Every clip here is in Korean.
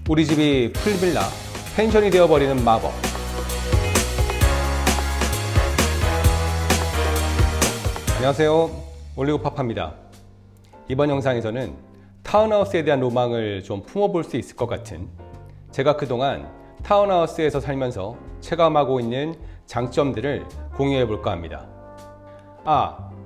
우리 집이 풀빌라, 펜션이 되어버리는 마법. 안녕하세요, 올리고파파입니다. 이번 영상에서는 타운하우스에 대한 로망을 좀 품어볼 수 있을 것 같은, 제가 그동안 타운하우스에서 살면서 체감하고 있는 장점들을 공유해 볼까 합니다.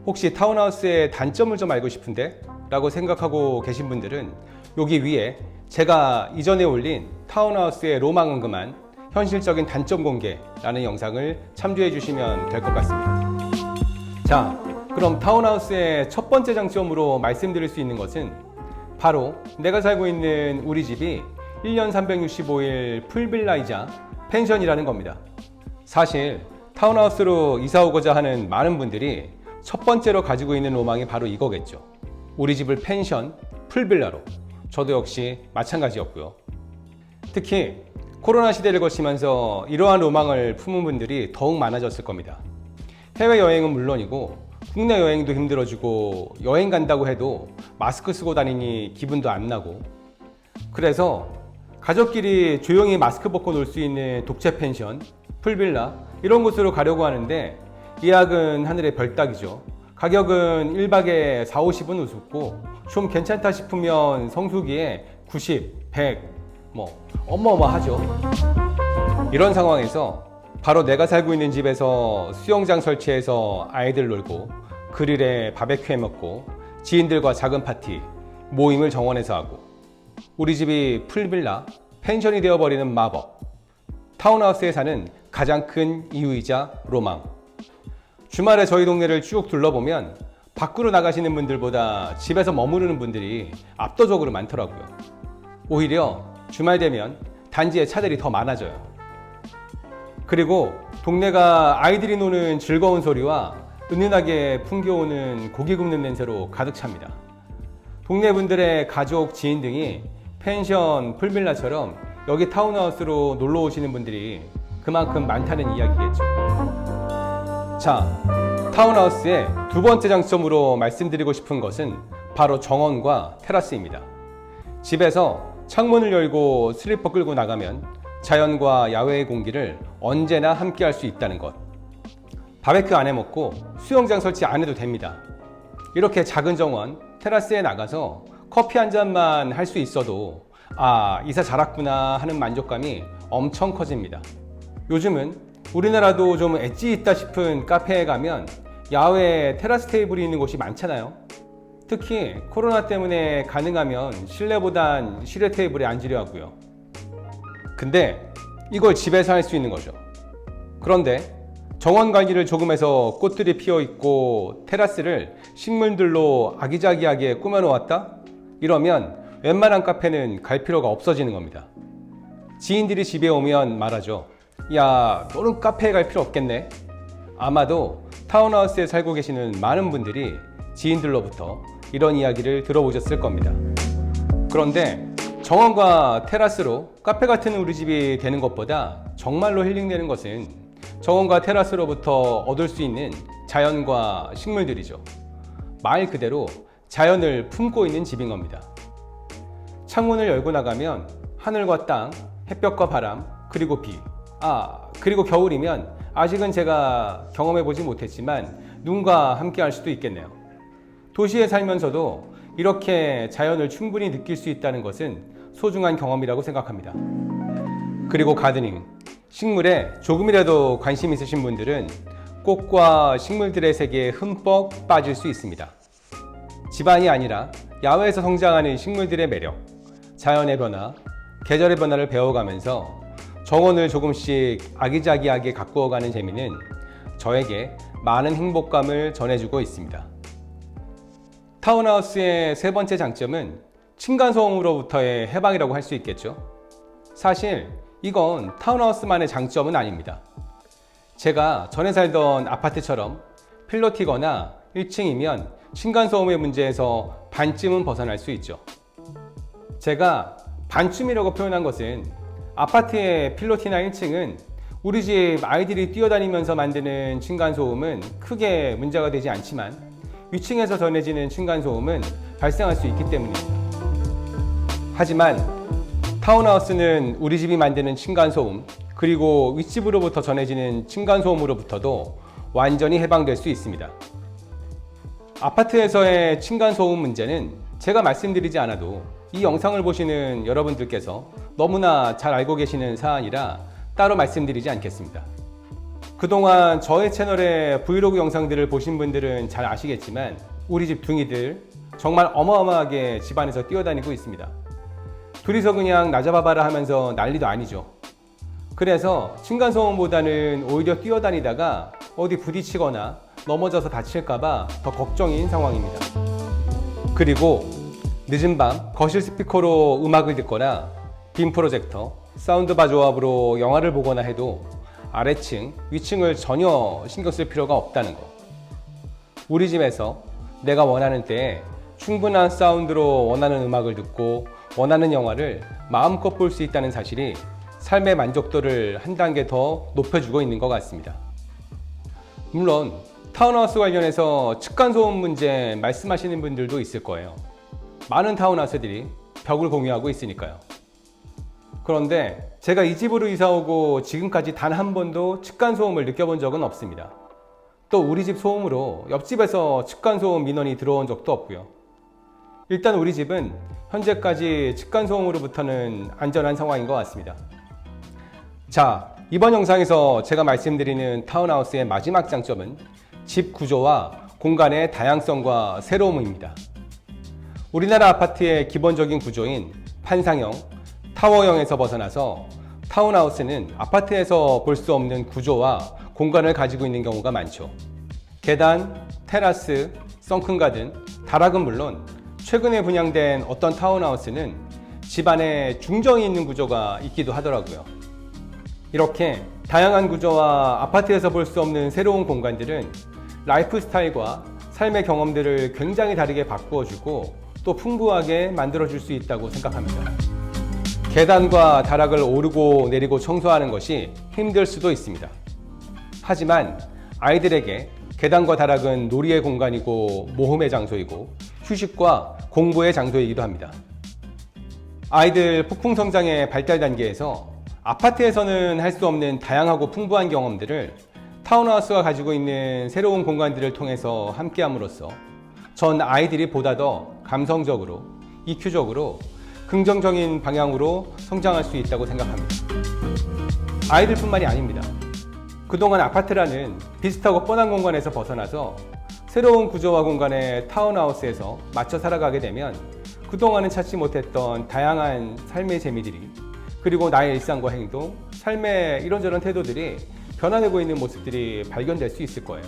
혹시 타운하우스의 단점을 좀 알고 싶은데? 라고 생각하고 계신 분들은 여기 위에 제가 이전에 올린 타운하우스의 로망은 그만 현실적인 단점 공개라는 영상을 참조해 주시면 될 것 같습니다. 자, 그럼 타운하우스의 첫 번째 장점으로 말씀드릴 수 있는 것은 바로 내가 살고 있는 우리 집이 1년 365일 풀빌라이자 펜션이라는 겁니다. 사실 타운하우스로 이사 오고자 하는 많은 분들이 첫 번째로 가지고 있는 로망이 바로 이거겠죠. 우리 집을 펜션, 풀빌라로. 저도 역시 마찬가지였고요. 특히 코로나 시대를 거치면서 이러한 로망을 품은 분들이 더욱 많아졌을 겁니다. 해외여행은 물론이고 국내 여행도 힘들어지고, 여행 간다고 해도 마스크 쓰고 다니니 기분도 안 나고, 그래서 가족끼리 조용히 마스크 벗고 놀 수 있는 독채 펜션, 풀빌라 이런 곳으로 가려고 하는데 예약은 하늘의 별 따기죠. 가격은 1박에 40-50은 우습고 좀 괜찮다 싶으면 성수기에 90, 100 어마어마하죠. 이런 상황에서 바로 내가 살고 있는 집에서 수영장 설치해서 아이들 놀고, 그릴에 바베큐 해 먹고, 지인들과 작은 파티, 모임을 정원에서 하고, 우리 집이 풀빌라, 펜션이 되어버리는 마법. 타운하우스에 사는 가장 큰 이유이자 로망. 주말에 저희 동네를 쭉 둘러보면 밖으로 나가시는 분들보다 집에서 머무르는 분들이 압도적으로 많더라고요. 오히려 주말 되면 단지에 차들이 더 많아져요. 그리고 동네가 아이들이 노는 즐거운 소리와 은은하게 풍겨오는 고기 굽는 냄새로 가득 찹니다. 동네 분들의 가족, 지인 등이 펜션, 풀빌라처럼 여기 타운하우스로 놀러 오시는 분들이 그만큼 많다는 이야기겠죠. 자, 타운하우스의 두 번째 장점으로 말씀드리고 싶은 것은 바로 정원과 테라스입니다. 집에서 창문을 열고 슬리퍼 끌고 나가면 자연과 야외의 공기를 언제나 함께 할 수 있다는 것. 바베큐 안 해 먹고 수영장 설치 안 해도 됩니다. 이렇게 작은 정원, 테라스에 나가서 커피 한 잔만 할 수 있어도 이사 잘 왔구나 하는 만족감이 엄청 커집니다. 요즘은 우리나라도 좀 엣지 있다 싶은 카페에 가면 야외에 테라스 테이블이 있는 곳이 많잖아요. 특히 코로나 때문에 가능하면 실내보단 실외 테이블에 앉으려 하고요. 근데 이걸 집에서 할 수 있는 거죠. 그런데 정원 관리를 조금 해서 꽃들이 피어 있고 테라스를 식물들로 아기자기하게 꾸며 놓았다? 이러면 웬만한 카페는 갈 필요가 없어지는 겁니다. 지인들이 집에 오면 말하죠. 야, 너는 카페에 갈 필요 없겠네. 아마도 타운하우스에 살고 계시는 많은 분들이 지인들로부터 이런 이야기를 들어보셨을 겁니다. 그런데 정원과 테라스로 카페 같은 우리 집이 되는 것보다 정말로 힐링되는 것은 정원과 테라스로부터 얻을 수 있는 자연과 식물들이죠. 말 그대로 자연을 품고 있는 집인 겁니다. 창문을 열고 나가면 하늘과 땅, 햇볕과 바람, 그리고 비, 그리고 겨울이면 아직은 제가 경험해보지 못했지만 눈과 함께 할 수도 있겠네요. 도시에 살면서도 이렇게 자연을 충분히 느낄 수 있다는 것은 소중한 경험이라고 생각합니다. 그리고 가드닝, 식물에 조금이라도 관심 있으신 분들은 꽃과 식물들의 세계에 흠뻑 빠질 수 있습니다. 집안이 아니라 야외에서 성장하는 식물들의 매력, 자연의 변화, 계절의 변화를 배워가면서 정원을 조금씩 아기자기하게 가꾸어가는 재미는 저에게 많은 행복감을 전해주고 있습니다. 타운하우스의 세 번째 장점은 층간소음으로부터의 해방이라고 할 수 있겠죠. 사실 이건 타운하우스만의 장점은 아닙니다. 제가 전에 살던 아파트처럼 필로티거나 1층이면 층간소음의 문제에서 반쯤은 벗어날 수 있죠. 제가 반쯤이라고 표현한 것은 아파트의 필로티나 1층은 우리 집 아이들이 뛰어다니면서 만드는 층간소음은 크게 문제가 되지 않지만 위층에서 전해지는 층간소음은 발생할 수 있기 때문입니다. 하지만 타운하우스는 우리 집이 만드는 층간소음, 그리고 윗집으로부터 전해지는 층간소음으로부터도 완전히 해방될 수 있습니다. 아파트에서의 층간소음 문제는 제가 말씀드리지 않아도 이 영상을 보시는 여러분들께서 너무나 잘 알고 계시는 사안이라 따로 말씀드리지 않겠습니다. 그동안 저의 채널의 브이로그 영상들을 보신 분들은 잘 아시겠지만 우리 집 둥이들 정말 어마어마하게 집안에서 뛰어다니고 있습니다. 둘이서 그냥 나 잡아봐라 하면서 난리도 아니죠. 그래서 층간소음보다는 오히려 뛰어다니다가 어디 부딪히거나 넘어져서 다칠까봐 더 걱정인 상황입니다. 그리고 늦은 밤 거실 스피커로 음악을 듣거나 빔 프로젝터, 사운드바 조합으로 영화를 보거나 해도 아래층, 위층을 전혀 신경 쓸 필요가 없다는 거. 우리 집에서 내가 원하는 때에 충분한 사운드로 원하는 음악을 듣고 원하는 영화를 마음껏 볼 수 있다는 사실이 삶의 만족도를 한 단계 더 높여주고 있는 것 같습니다. 물론 타운하우스 관련해서 층간소음 문제 말씀하시는 분들도 있을 거예요. 많은 타운하우스들이 벽을 공유하고 있으니까요. 그런데 제가 이 집으로 이사 오고 지금까지 단 한 번도 층간소음을 느껴본 적은 없습니다. 또 우리 집 소음으로 옆집에서 층간소음 민원이 들어온 적도 없고요. 일단 우리 집은 현재까지 층간소음으로부터는 안전한 상황인 것 같습니다. 자, 이번 영상에서 제가 말씀드리는 타운하우스의 마지막 장점은 집 구조와 공간의 다양성과 새로움입니다. 우리나라 아파트의 기본적인 구조인 판상형, 타워형에서 벗어나서 타운하우스는 아파트에서 볼 수 없는 구조와 공간을 가지고 있는 경우가 많죠. 계단, 테라스, 썬큰 다락은 물론 최근에 분양된 어떤 타운하우스는 집안에 중정이 있는 구조가 있기도 하더라고요. 이렇게 다양한 구조와 아파트에서 볼 수 없는 새로운 공간들은 라이프 스타일과 삶의 경험들을 굉장히 다르게 바꾸어주고 또 풍부하게 만들어줄 수 있다고 생각합니다. 계단과 다락을 오르고 내리고 청소하는 것이 힘들 수도 있습니다. 하지만 아이들에게 계단과 다락은 놀이의 공간이고 모험의 장소이고 휴식과 공부의 장소이기도 합니다. 아이들 폭풍 성장의 발달 단계에서 아파트에서는 할 수 없는 다양하고 풍부한 경험들을 타운하우스가 가지고 있는 새로운 공간들을 통해서 함께함으로써 전 아이들이 보다 더 감성적으로, EQ적으로 긍정적인 방향으로 성장할 수 있다고 생각합니다. 아이들뿐만이 아닙니다. 그동안 아파트라는 비슷하고 뻔한 공간에서 벗어나서 새로운 구조와 공간의 타운하우스에서 맞춰 살아가게 되면 그동안은 찾지 못했던 다양한 삶의 재미들이, 그리고 나의 일상과 행동, 삶의 이런저런 태도들이 변화되고 있는 모습들이 발견될 수 있을 거예요.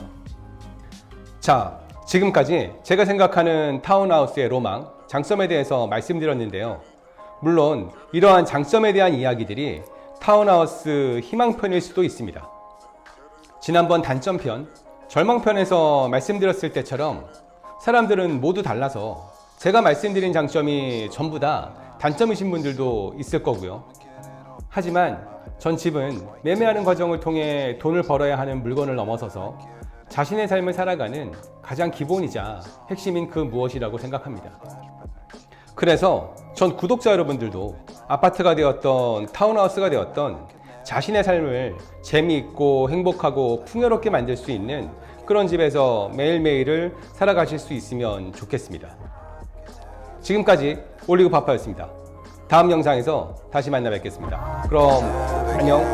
자, 지금까지 제가 생각하는 타운하우스의 로망, 장점에 대해서 말씀드렸는데요. 물론 이러한 장점에 대한 이야기들이 타운하우스 희망편일 수도 있습니다. 지난번 단점편, 절망편에서 말씀드렸을 때처럼 사람들은 모두 달라서 제가 말씀드린 장점이 전부 다 단점이신 분들도 있을 거고요. 하지만 전 집은 매매하는 과정을 통해 돈을 벌어야 하는 물건을 넘어서서 자신의 삶을 살아가는 가장 기본이자 핵심인 그 무엇이라고 생각합니다. 그래서 전 구독자 여러분들도 아파트가 되었던 타운하우스가 되었던 자신의 삶을 재미있고 행복하고 풍요롭게 만들 수 있는 그런 집에서 매일매일을 살아가실 수 있으면 좋겠습니다. 지금까지 올리고파파였습니다. 다음 영상에서 다시 만나 뵙겠습니다. 그럼 안녕.